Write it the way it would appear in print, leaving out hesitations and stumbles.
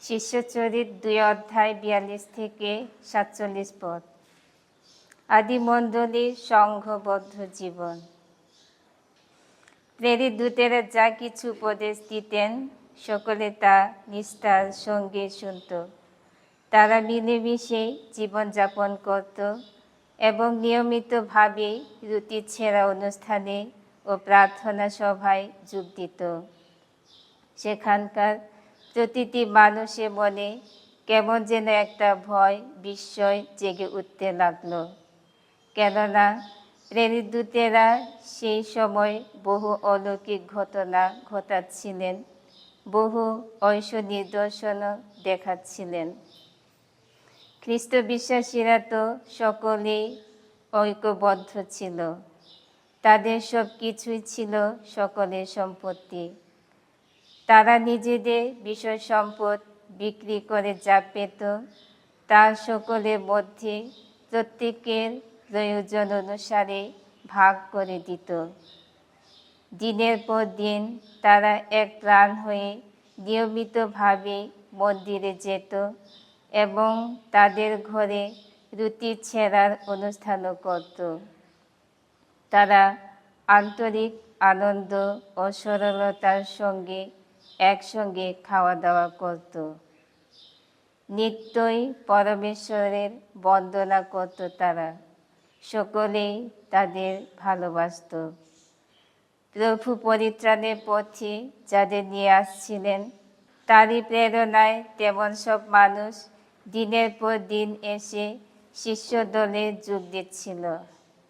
শিষ্যচরিত 2 অধ্যায় 42 থেকে 47 পদ। আদিমণ্ডলীর সংঘবদ্ধ জীবন। প্রেরিত দূতেরা যা কিছু উপদেশ দিতেন সকলে তা নিষ্ঠার সঙ্গে শুনত। তারা মিলেমিশে জীবনযাপন করত এবং নিয়মিতভাবে রুটি ছেঁড়া অনুষ্ঠানে ও প্রার্থনা সভায় যোগ দিত। সেখানকার প্রতিটি মানুষের মনে কেমন যেন একটা ভয় বিস্ময় জেগে উঠতে লাগলো, কেননা প্রেরিত দূতেরা সেই সময় বহু অলৌকিক ঘটনা ঘটাচ্ছিলেন, বহু ঐশ্বর নিদর্শনও দেখাচ্ছিলেন। খ্রিস্ট বিশ্বাসীরা তো সকলেই ঐক্যবদ্ধ ছিল। তাদের সব কিছুই ছিল সকলের সম্পত্তি। তারা নিজেদের বিষয় সম্পদ বিক্রি করে যা পেত তা সকলের মধ্যে প্রত্যেকের প্রয়োজন অনুসারে ভাগ করে দিত। দিনের পর দিন তারা এক প্রাণ হয়ে নিয়মিতভাবে মন্দিরে যেত এবং তাদের ঘরে রুটি ছেঁড়ার অনুষ্ঠানও করত। তারা আন্তরিক আনন্দ ও সরলতার সঙ্গে একসঙ্গে খাওয়া দাওয়া করত। নিত্যই পরমেশ্বরের বন্দনা করত তারা। সকলেই তাদের ভালোবাসত। প্রভু পরিত্রাণের পথে যাদের নিয়ে আসছিলেন তারই প্রেরণায় তেমন সব মানুষ দিনের পর দিন এসে শিষ্য দলে যোগ দিচ্ছিল।